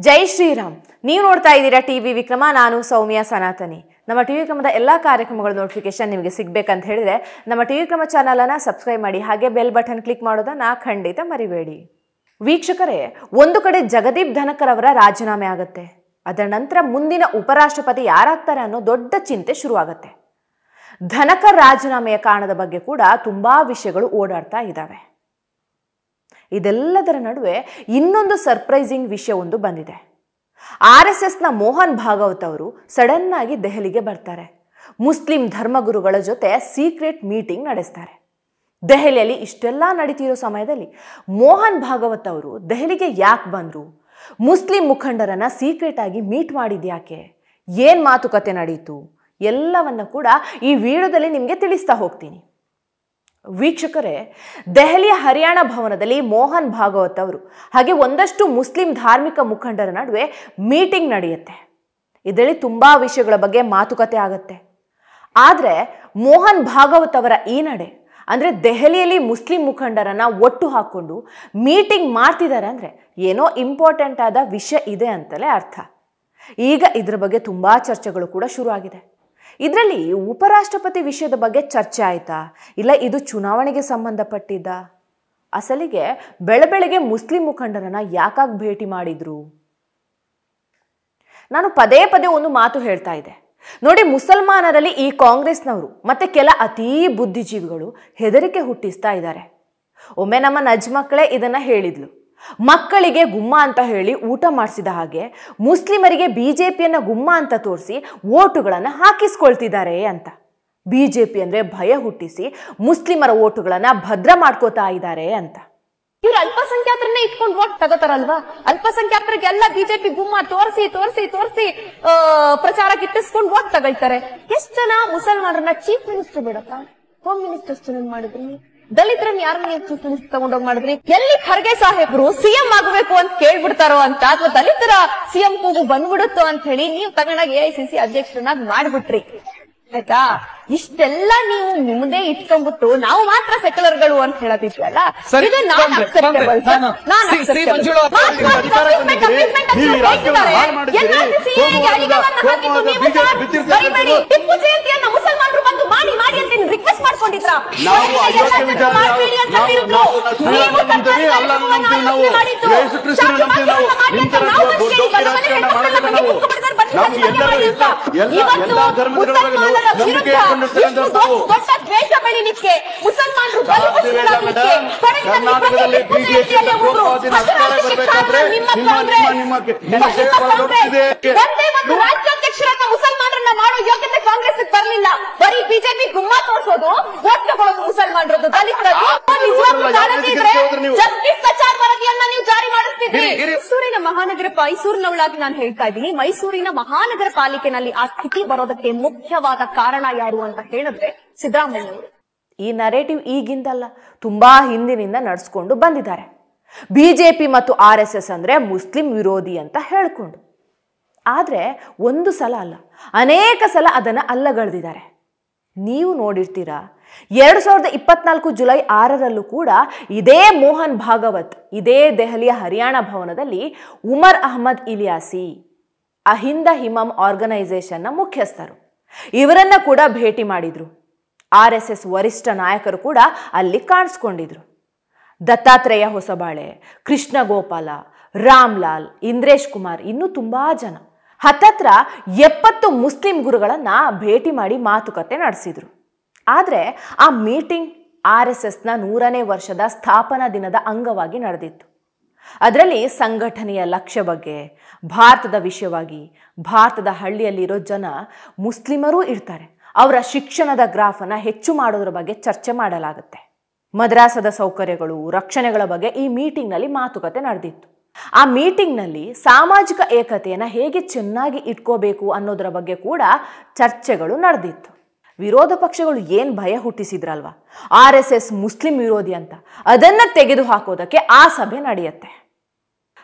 ಜೈ ಶ್ರೀರಾಮ್. ನೀವು ನೋಡ್ತಾ ಇದ್ದೀರಾ ಟಿವಿ ವಿಕ್ರಮ. ನಾನು ಸೌಮ್ಯ ಸನಾತನಿ. ನಮ್ಮ ಟಿವಿ ವಿಕ್ರಮದ ಎಲ್ಲ ಕಾರ್ಯಕ್ರಮಗಳ ನೋಟಿಫಿಕೇಶನ್ ನಿಮಗೆ ಸಿಗಬೇಕಂತ ಹೇಳಿದ್ರೆ ನಮ್ಮ ಟಿವಿ ವಿಕ್ರಮ ಚಾನಲನ್ನು ಸಬ್ಸ್ಕ್ರೈಬ್ ಮಾಡಿ, ಹಾಗೆ ಬೆಲ್ ಬಟನ್ ಕ್ಲಿಕ್ ಮಾಡೋದನ್ನ ಖಂಡಿತ ಮರಿಬೇಡಿ. ವೀಕ್ಷಕರೇ, ಒಂದು ಕಡೆ ಜಗದೀಪ್ ಧನಕರ್ ಅವರ ರಾಜೀನಾಮೆ ಆಗುತ್ತೆ. ಅದರ ನಂತರ ಮುಂದಿನ ಉಪರಾಷ್ಟ್ರಪತಿ ಯಾರಾಗ್ತಾರೆ ಅನ್ನೋ ದೊಡ್ಡ ಚಿಂತೆ ಶುರುವಾಗುತ್ತೆ. ಧನಕರ್ ರಾಜೀನಾಮೆಯ ಕಾರಣದ ಬಗ್ಗೆ ಕೂಡ ತುಂಬಾ ವಿಷಯಗಳು ಓಡಾಡ್ತಾ ಇದ್ದಾವೆ. ಇದೆಲ್ಲದರ ನಡುವೆ ಇನ್ನೊಂದು ಸರ್ಪ್ರೈಸಿಂಗ್ ವಿಷಯ ಒಂದು ಬಂದಿದೆ. RSSನ ಮೋಹನ್ ಭಾಗವತ್ ಅವರು ಸಡನ್ ಆಗಿ ದೆಹಲಿಗೆ ಬರ್ತಾರೆ. ಮುಸ್ಲಿಂ ಧರ್ಮಗುರುಗಳ ಜೊತೆ ಸೀಕ್ರೆಟ್ ಮೀಟಿಂಗ್ ನಡೆಸ್ತಾರೆ. ದೆಹಲಿಯಲ್ಲಿ ಇಷ್ಟೆಲ್ಲ ನಡೀತಿರೋ ಸಮಯದಲ್ಲಿ ಮೋಹನ್ ಭಾಗವತ್ ಅವರು ದೆಹಲಿಗೆ ಯಾಕೆ ಬಂದ್ರು, ಮುಸ್ಲಿಂ ಮುಖಂಡರನ್ನ ಸೀಕ್ರೆಟ್ ಆಗಿ ಮೀಟ್ ಮಾಡಿದ್ಯಾಕೆ, ಏನ್ ಮಾತುಕತೆ ನಡೀತು, ಎಲ್ಲವನ್ನ ಕೂಡ ಈ ವಿಡಿಯೋದಲ್ಲಿ ನಿಮಗೆ ತಿಳಿಸ್ತಾ ಹೋಗ್ತೀನಿ. ವೀಕ್ಷಕರೇ, ದೆಹಲಿಯ ಹರಿಯಾಣ ಭವನದಲ್ಲಿ ಮೋಹನ್ ಭಾಗವತ್ ಅವರು ಹಾಗೆ ಒಂದಷ್ಟು ಮುಸ್ಲಿಂ ಧಾರ್ಮಿಕ ಮುಖಂಡರ ನಡುವೆ ಮೀಟಿಂಗ್ ನಡೆಯುತ್ತೆ. ಇದರಲ್ಲಿ ತುಂಬಾ ವಿಷಯಗಳ ಬಗ್ಗೆ ಮಾತುಕತೆ ಆಗುತ್ತೆ. ಆದರೆ ಮೋಹನ್ ಭಾಗವತ್ ಅವರ ಈ ನಡೆ ಅಂದ್ರೆ ದೆಹಲಿಯಲ್ಲಿ ಮುಸ್ಲಿಂ ಮುಖಂಡರನ್ನ ಒಟ್ಟು ಹಾಕೊಂಡು ಮೀಟಿಂಗ್ ಮಾಡ್ತಿದ್ದಾರೆ ಅಂದ್ರೆ ಏನೋ ಇಂಪಾರ್ಟೆಂಟ್ ಆದ ವಿಷಯ ಇದೆ ಅಂತಲೇ ಅರ್ಥ. ಈಗ ಇದ್ರ ಬಗ್ಗೆ ತುಂಬಾ ಚರ್ಚೆಗಳು ಕೂಡ ಶುರು ಆಗಿದೆ. ಇದರಲ್ಲಿ ಉಪರಾಷ್ಟ್ರಪತಿ ವಿಷಯದ ಬಗ್ಗೆ ಚರ್ಚೆ ಆಯ್ತಾ, ಇಲ್ಲ ಇದು ಚುನಾವಣೆಗೆ ಸಂಬಂಧಪಟ್ಟಿದ್ದ, ಅಸಲಿಗೆ ಬೆಳಬೆಳಗ್ಗೆ ಮುಸ್ಲಿಂ ಮುಖಂಡರನ್ನ ಯಾಕಾಗಿ ಭೇಟಿ ಮಾಡಿದ್ರು? ನಾನು ಪದೇ ಪದೇ ಒಂದು ಮಾತು ಹೇಳ್ತಾ ಇದ್ದೆ ನೋಡಿ, ಮುಸಲ್ಮಾನರಲ್ಲಿ ಈ ಕಾಂಗ್ರೆಸ್ನವರು ಮತ್ತೆ ಕೆಲ ಅತೀ ಬುದ್ಧಿಜೀವಿಗಳು ಹೆದರಿಕೆ ಹುಟ್ಟಿಸ್ತಾ ಇದ್ದಾರೆ. ಒಮ್ಮೆ ನಮ್ಮ ನಜ್ಮಕ್ಕಳೇ ಇದನ್ನ ಹೇಳಿದ್ಲು, ಮಕ್ಕಳಿಗೆ ಗುಮ್ಮ ಅಂತ ಹೇಳಿ ಊಟ ಮಾಡಿಸಿದ ಹಾಗೆ ಮುಸ್ಲಿಮರಿಗೆ ಬಿಜೆಪಿಯನ್ನ ಗುಮ್ಮ ಅಂತ ತೋರಿಸಿ ಓಟುಗಳನ್ನ ಹಾಕಿಸ್ಕೊಳ್ತಿದ್ದಾರೆ ಅಂತ. ಬಿಜೆಪಿ ಅಂದ್ರೆ ಭಯ ಹುಟ್ಟಿಸಿ ಮುಸ್ಲಿಮರ ಓಟುಗಳನ್ನ ಭದ್ರ ಮಾಡ್ಕೋತಾ ಇದ್ದಾರೆ ಅಂತ. ಇವ್ರು ಅಲ್ಪಸಂಖ್ಯಾತರನ್ನೇ ಇಟ್ಕೊಂಡು ವೋಟ್ ತಗೋತಾರಲ್ವಾ, ಅಲ್ಪಸಂಖ್ಯಾತರಿಗೆಲ್ಲ ಬಿಜೆಪಿ ಗುಮ್ಮ ತೋರಿಸಿ ತೋರಿಸಿ ತೋರಿಸಿ ಪ್ರಚಾರಕ್ಕೆ ಇಟ್ಟಿಸ್ಕೊಂಡು ವೋಟ್ ತಗೊಳ್ತಾರೆ. ಎಷ್ಟು ಜನ ಮುಸಲ್ಮಾನರನ್ನ ಚೀಫ್ ಮಿನಿಸ್ಟರ್ ಬಿಡಪ್ಪ, ಹೋಮ್ ಮಿನಿಸ್ಟರ್ ಮಾಡಿದ್ರಿ, ದಲಿತರನ್ನ ಯಾರನ್ನ ಚೀಫ್ ಮಿನಿಸ್ಟರ್ ತಗೊಂಡೋಗಿ ಮಾಡಿದ್ರಿ, ಎಲ್ಲಿ ಖರ್ಗೆ ಸಾಹೇಬ್ರು ಸಿಎಂ ಆಗಬೇಕು ಅಂತ ಕೇಳ್ಬಿಡ್ತಾರೋ ಅಂತ, ಅಥವಾ ದಲಿತರ ಸಿಎಂ ಕೂಗು ಬಂದ್ಬಿಡುತ್ತೋ ಅಂತ ಹೇಳಿ ನೀವು ತಗೊಂಡಾಗ AICC ಅಧ್ಯಕ್ಷರನ್ನಾಗಿ ಮಾಡ್ಬಿಟ್ರಿ ಆಯ್ತಾ. ಇಷ್ಟೆಲ್ಲ ನೀವು ನಿಮ್ಮದೇ ಇಟ್ಕೊಂಡ್ಬಿಟ್ಟು ನಾವು ಮಾತ್ರ ಸೆಕ್ಯುಲರ್ಗಳು ಅಂತ ಹೇಳೋದಿದ್ಯಲ್ಲ, ಇದು ನಾನ್ ಅಕ್ಸೆಪ್ಟೇಬಲ್. ಟಿಪ್ಪು ಜಯಂತಿಯನ್ನ ಮುಸಲ್ಮಾನರು ಬಂದು ಮಾಡಿ ಮಾಡಿ ಅಂತ ರಿಕ್ವೆಸ್ಟ್ ಮಾಡ್ಕೊಂಡಿದ್ರ? ಕರ್ನಾಟಕದಲ್ಲಿ ಬಿಜೆಪಿ ರಾಜ್ಯಾಧ್ಯಕ್ಷರನ್ನ ಮುಸಲ್ಮಾನರನ್ನ ಮಾಡೋ ಯೋಗ್ಯತೆ ಕಾಂಗ್ರೆಸ್ ಬರಲಿಲ್ಲ. ಬರೀ ಬಿಜೆಪಿ ಗುಮ್ಮ ತೋರಿಸೋದು, ವೋಟ್ ತಗೊಳ್ಳೋದು ಮುಸಲ್ಮಾನರದ್ದು, ದಲಿತರದ್ದು. ಜಸ್ಟಿಸ್ ಸಚಾರ್ ವರದಿಯನ್ನ ನೀವು ಜಾರಿ ಮಾಡಿಸ್ತಿದ್ರಿ. ಮೈಸೂರಿನ ಮೈಸೂರಿನವಳಾಗಿ ನಾನು ಹೇಳ್ತಾ ಇದ್ದೀನಿ, ಮೈಸೂರಿನ ಮಹಾನಗರ ಪಾಲಿಕೆನಲ್ಲಿ ಆ ಸ್ಥಿತಿ ಬರೋದಕ್ಕೆ ಮುಖ್ಯವಾದ ಕಾರಣ ಯಾರು ಅಂತ ಹೇಳಿದ್ರೆ ಸಿದ್ದರಾಮಯ್ಯ ಅವರು. ಈ ನರೇಟಿವ್ ಈಗಿಂದಲ್ಲ, ತುಂಬಾ ಹಿಂದಿನಿಂದ ನಡೆಸ್ಕೊಂಡು ಬಂದಿದ್ದಾರೆ. ಬಿಜೆಪಿ ಮತ್ತು RSS ಅಂದ್ರೆ ಮುಸ್ಲಿಂ ವಿರೋಧಿ ಅಂತ ಹೇಳ್ಕೊಂಡು. ಆದ್ರೆ ಒಂದು ಸಲ ಅಲ್ಲ, ಅನೇಕ ಸಲ ಅದನ್ನ ಅಲ್ಲಗಳೆದಿದ್ದಾರೆ. ನೀವು ನೋಡಿರ್ತೀರಾ, 2024 ಜುಲೈ 6ರಲ್ಲೂ ಕೂಡ ಇದೇ ಮೋಹನ್ ಭಾಗವತ್ ಇದೇ ದೆಹಲಿಯ ಹರಿಯಾಣ ಭವನದಲ್ಲಿ ಉಮರ್ ಅಹಮದ್ ಇಲಿಯಾಸಿ, ಅಹಿಂದ ಹಿಮಮ್ ಆರ್ಗನೈಸೇಷನ್ನ ಮುಖ್ಯಸ್ಥರು, ಇವರನ್ನ ಕೂಡ ಭೇಟಿ ಮಾಡಿದ್ರು. RSS ವರಿಷ್ಠ ನಾಯಕರು ಕೂಡ ಅಲ್ಲಿ ಕಾಣಿಸ್ಕೊಂಡಿದ್ರು. ದತ್ತಾತ್ರೇಯ ಹೊಸಬಾಳೆ, ಕೃಷ್ಣ ಗೋಪಾಲ, ರಾಮ್ಲಾಲ್, ಇಂದ್ರೇಶ್ ಕುಮಾರ್, ಇನ್ನೂ ತುಂಬಾ ಜನ, ಹತ್ತತ್ರ 70 ಮುಸ್ಲಿಂ ಗುರುಗಳನ್ನ ಭೇಟಿ ಮಾಡಿ ಮಾತುಕತೆ ನಡೆಸಿದ್ರು. ಆದ್ರೆ ಆ ಮೀಟಿಂಗ್ RSSನ 100ನೇ ವರ್ಷದ ಸ್ಥಾಪನಾ ದಿನದ ಅಂಗವಾಗಿ ನಡೆದಿತ್ತು. ಅದರಲ್ಲಿ ಸಂಘಟನೆಯ ಲಕ್ಷ್ಯ ಬಗ್ಗೆ, ಭಾರತದ ವಿಷಯವಾಗಿ, ಭಾರತದ ಹಳ್ಳಿಯಲ್ಲಿರೋ ಜನ ಮುಸ್ಲಿಮರೂ ಇರ್ತಾರೆ, ಅವರ ಶಿಕ್ಷಣದ ಗ್ರಾಫನ್ನ ಹೆಚ್ಚು ಮಾಡೋದ್ರ ಬಗ್ಗೆ ಚರ್ಚೆ ಮಾಡಲಾಗುತ್ತೆ. ಮದ್ರಾಸದ ಸೌಕರ್ಯಗಳು, ರಕ್ಷಣೆಗಳ ಬಗ್ಗೆ ಈ ಮೀಟಿಂಗ್ನಲ್ಲಿ ಮಾತುಕತೆ ನಡೆದಿತ್ತು. ಆ ಮೀಟಿಂಗ್ನಲ್ಲಿ ಸಾಮಾಜಿಕ ಏಕತೆಯನ್ನ ಹೇಗೆ ಚೆನ್ನಾಗಿ ಇಟ್ಕೋಬೇಕು ಅನ್ನೋದರ ಬಗ್ಗೆ ಕೂಡ ಚರ್ಚೆಗಳು ನಡೆದಿತ್ತು. ವಿರೋಧ ಪಕ್ಷಗಳು ಏನ್ ಭಯ ಹುಟ್ಟಿಸಿದ್ರಲ್ವಾ, RSS ಮುಸ್ಲಿಂ ವಿರೋಧಿ ಅಂತ, ಅದನ್ನ ತೆಗೆದು ಹಾಕೋದಕ್ಕೆ ಆ ಸಭೆ ನಡೆಯುತ್ತೆ.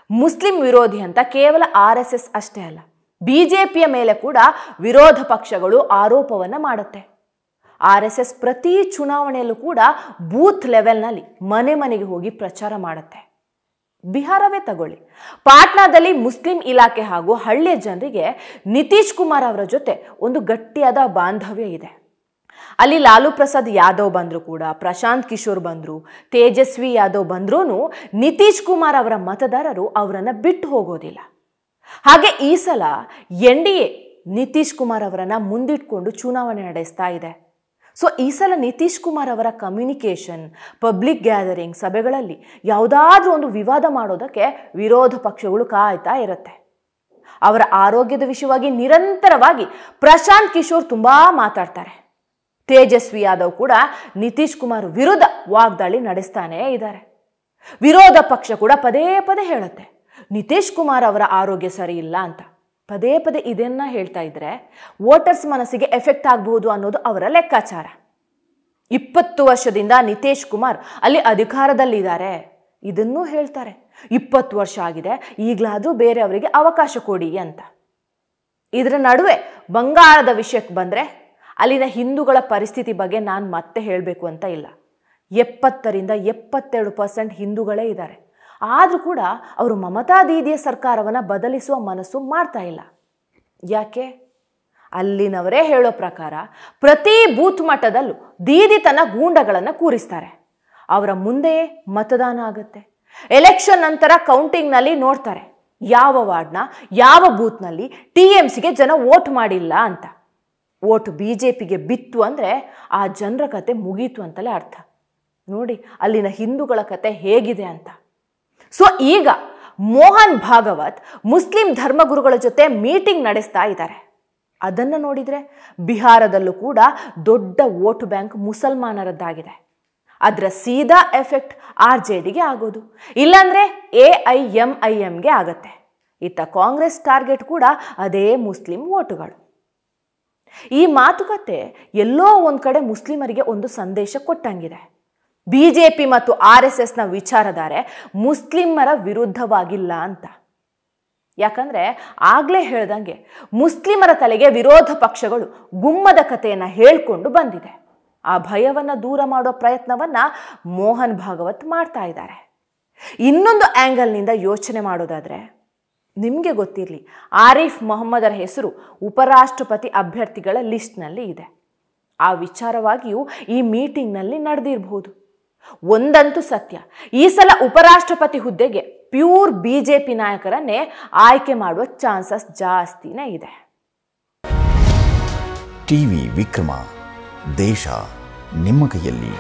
ಮುಸ್ಲಿಂ ವಿರೋಧಿ ಅಂತ ಕೇವಲ RSS ಅಷ್ಟೇ ಅಲ್ಲ, ಬಿಜೆಪಿಯ ಮೇಲೆ ಕೂಡ ವಿರೋಧ ಪಕ್ಷಗಳು ಆರೋಪವನ್ನ ಮಾಡುತ್ತೆ. RSS ಪ್ರತಿ ಚುನಾವಣೆಯಲ್ಲೂ ಕೂಡ ಬೂತ್ ಲೆವೆಲ್ನಲ್ಲಿ ಮನೆ ಮನೆಗೆ ಹೋಗಿ ಪ್ರಚಾರ ಮಾಡುತ್ತೆ. ಬಿಹಾರವೇ ತಗೊಳ್ಳಿ. ಪಾಟ್ನಾದಲ್ಲಿ ಮುಸ್ಲಿಂ ಇಲಾಖೆ ಹಾಗೂ ಹಳ್ಳಿಯ ಜನರಿಗೆ ನಿತೀಶ್ ಕುಮಾರ್ ಅವರ ಜೊತೆ ಒಂದು ಗಟ್ಟಿಯಾದ ಬಾಂಧವ್ಯ ಇದೆ. ಅಲ್ಲಿ ಲಾಲು ಪ್ರಸಾದ್ ಯಾದವ್ ಬಂದ್ರು ಕೂಡ, ಪ್ರಶಾಂತ್ ಕಿಶೋರ್ ಬಂದ್ರು, ತೇಜಸ್ವಿ ಯಾದವ್ ಬಂದ್ರೂ ನಿತೀಶ್ ಕುಮಾರ್ ಅವರ ಮತದಾರರು ಅವರನ್ನ ಬಿಟ್ಟು ಹೋಗೋದಿಲ್ಲ. ಹಾಗೆ ಈ ಸಲ NDA ನಿತೀಶ್ ಕುಮಾರ್ ಅವರನ್ನ ಮುಂದಿಟ್ಕೊಂಡು ಚುನಾವಣೆ ನಡೆಸ್ತಾ ಇದೆ. ಸೊ ಈ ಸಲ ನಿತೀಶ್ ಕುಮಾರ್ ಅವರ ಕಮ್ಯುನಿಕೇಷನ್, ಪಬ್ಲಿಕ್ ಗ್ಯಾದರಿಂಗ್, ಸಭೆಗಳಲ್ಲಿ ಯಾವುದಾದ್ರೂ ಒಂದು ವಿವಾದ ಮಾಡೋದಕ್ಕೆ ವಿರೋಧ ಪಕ್ಷಗಳು ಕಾಯ್ತಾ ಇರುತ್ತೆ. ಅವರ ಆರೋಗ್ಯದ ವಿಷಯವಾಗಿ ನಿರಂತರವಾಗಿ ಪ್ರಶಾಂತ್ ಕಿಶೋರ್ ತುಂಬಾ ಮಾತಾಡ್ತಾರೆ. ತೇಜಸ್ವಿ ಯಾದವ್ ಕೂಡ ನಿತೀಶ್ ಕುಮಾರ್ ವಿರುದ್ಧ ವಾಗ್ದಾಳಿ ನಡೆಸ್ತಾನೇ ಇದ್ದಾರೆ. ವಿರೋಧ ಪಕ್ಷ ಕೂಡ ಪದೇ ಪದೇ ಹೇಳುತ್ತೆ ನಿತೀಶ್ ಕುಮಾರ್ ಅವರ ಆರೋಗ್ಯ ಸರಿ ಇಲ್ಲ ಅಂತ. ಪದೇ ಪದೇ ಇದನ್ನ ಹೇಳ್ತಾ ಇದ್ರೆ ವೋಟರ್ಸ್ ಮನಸ್ಸಿಗೆ ಎಫೆಕ್ಟ್ ಆಗಬಹುದು ಅನ್ನೋದು ಅವರ ಲೆಕ್ಕಾಚಾರ. 20 ವರ್ಷದಿಂದ ನಿತೀಶ್ ಕುಮಾರ್ ಅಲ್ಲಿ ಅಧಿಕಾರದಲ್ಲಿದ್ದಾರೆ, ಇದನ್ನೂ ಹೇಳ್ತಾರೆ. 20 ವರ್ಷ ಆಗಿದೆ, ಈಗಲಾದ್ರೂ ಬೇರೆಯವರಿಗೆ ಅವಕಾಶ ಕೊಡಿ ಅಂತ. ಇದರ ನಡುವೆ ಬಂಗಾಳದ ವಿಷಯಕ್ಕೆ ಬಂದ್ರೆ ಅಲ್ಲಿನ ಹಿಂದೂಗಳ ಪರಿಸ್ಥಿತಿ ಬಗ್ಗೆ ನಾನು ಮತ್ತೆ ಹೇಳಬೇಕು ಅಂತ ಇಲ್ಲ. 70ರಿಂದ 72% ಹಿಂದೂಗಳೇ ಇದ್ದಾರೆ. ಆದರೂ ಕೂಡ ಅವರು ಮಮತಾ ದೀದಿಯ ಸರ್ಕಾರವನ್ನು ಬದಲಿಸುವ ಮನಸ್ಸು ಮಾಡ್ತಾ ಇಲ್ಲ. ಯಾಕೆ? ಅಲ್ಲಿನವರೇ ಹೇಳೋ ಪ್ರಕಾರ ಪ್ರತಿ ಬೂತ್ ಮಟ್ಟದಲ್ಲೂ ದೀದಿ ತನ್ನ ಗೂಂಡಗಳನ್ನು ಕೂರಿಸ್ತಾರೆ. ಅವರ ಮುಂದೆಯೇ ಮತದಾನ ಆಗುತ್ತೆ. ಎಲೆಕ್ಷನ್ ನಂತರ ಕೌಂಟಿಂಗ್ನಲ್ಲಿ ನೋಡ್ತಾರೆ ಯಾವ ವಾರ್ಡ್ನ ಯಾವ ಬೂತ್ನಲ್ಲಿ TMCಗೆ ಜನ ವೋಟ್ ಮಾಡಿಲ್ಲ ಅಂತ. ವೋಟ್ BJPಗೆ ಬಿತ್ತು ಅಂದರೆ ಆ ಜನರ ಕತೆ ಮುಗೀತು ಅಂತಲೇ ಅರ್ಥ. ನೋಡಿ ಅಲ್ಲಿನ ಹಿಂದೂಗಳ ಕತೆ ಹೇಗಿದೆ ಅಂತ. ಸೊ ಈಗ ಮೋಹನ್ ಭಾಗವತ್ ಮುಸ್ಲಿಂ ಧರ್ಮಗುರುಗಳ ಜೊತೆ ಮೀಟಿಂಗ್ ನಡೆಸ್ತಾ ಇದ್ದಾರೆ. ಅದನ್ನು ನೋಡಿದರೆ ಬಿಹಾರದಲ್ಲೂ ಕೂಡ ದೊಡ್ಡ ವೋಟ್ ಬ್ಯಾಂಕ್ ಮುಸಲ್ಮಾನರದ್ದಾಗಿದೆ. ಅದರ ಸೀದಾ ಎಫೆಕ್ಟ್ RJDಗೆ ಆಗೋದು, ಇಲ್ಲಾಂದ್ರೆ AIMIMಗೆ ಆಗತ್ತೆ. ಇತ್ತ ಕಾಂಗ್ರೆಸ್ ಟಾರ್ಗೆಟ್ ಕೂಡ ಅದೇ ಮುಸ್ಲಿಂ ವೋಟುಗಳು. ಈ ಮಾತುಕತೆ ಎಲ್ಲೋ ಒಂದ್ ಕಡೆ ಮುಸ್ಲಿಮರಿಗೆ ಒಂದು ಸಂದೇಶ ಕೊಟ್ಟಂಗಿದೆ. BJP ಮತ್ತು RSSನ ವಿಚಾರಧಾರೆ ಮುಸ್ಲಿಮರ ವಿರುದ್ಧವಾಗಿಲ್ಲ ಅಂತ. ಯಾಕಂದ್ರೆ ಆಗ್ಲೇ ಹೇಳ್ದಂಗೆ ಮುಸ್ಲಿಮರ ತಲೆಗೆ ವಿರೋಧ ಪಕ್ಷಗಳು ಗುಮ್ಮದ ಕಥೆಯನ್ನ ಹೇಳ್ಕೊಂಡು ಬಂದಿದೆ. ಆ ಭಯವನ್ನ ದೂರ ಮಾಡೋ ಪ್ರಯತ್ನವನ್ನ ಮೋಹನ್ ಭಾಗವತ್ ಮಾಡ್ತಾ ಇದ್ದಾರೆ. ಇನ್ನೊಂದು ಆಂಗಲ್ನಿಂದ ಯೋಚನೆ ಮಾಡೋದಾದ್ರೆ, ನಿಮಗೆ ಗೊತ್ತಿರಲಿ, ಆರಿಫ್ ಮೊಹಮ್ಮದರ ಹೆಸರು ಉಪರಾಷ್ಟ್ರಪತಿ ಅಭ್ಯರ್ಥಿಗಳ ಲಿಸ್ಟ್ನಲ್ಲಿ ಇದೆ. ಆ ವಿಚಾರವಾಗಿಯೂ ಈ ಮೀಟಿಂಗ್ನಲ್ಲಿ ನಡೆದಿರಬಹುದು. ಒಂದಂತೂ ಸತ್ಯ, ಈ ಸಲ ಉಪರಾಷ್ಟ್ರಪತಿ ಹುದ್ದೆಗೆ ಪ್ಯೂರ್ BJP ನಾಯಕರನ್ನೇ ಆಯ್ಕೆ ಮಾಡುವ ಚಾನ್ಸಸ್ ಜಾಸ್ತಿನೇ ಇದೆ. ಟಿವಿ ವಿಕ್ರಮ, ದೇಶ ನಿಮ್ಮ ಕೈಯಲ್ಲಿ.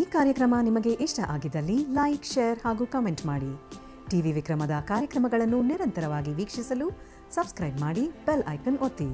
ಈ ಕಾರ್ಯಕ್ರಮ ನಿಮಗೆ ಇಷ್ಟ ಆಗಿದ್ದಲ್ಲಿ ಲೈಕ್, ಶೇರ್ ಹಾಗೂ ಕಮೆಂಟ್ ಮಾಡಿ. ಟಿವಿ ವಿಕ್ರಮದ ಕಾರ್ಯಕ್ರಮಗಳನ್ನು ನಿರಂತರವಾಗಿ ವೀಕ್ಷಿಸಲು ಸಬ್ಸ್ಕ್ರೈಬ್ ಮಾಡಿ, ಬೆಲ್ ಐಕನ್ ಒತ್ತಿ.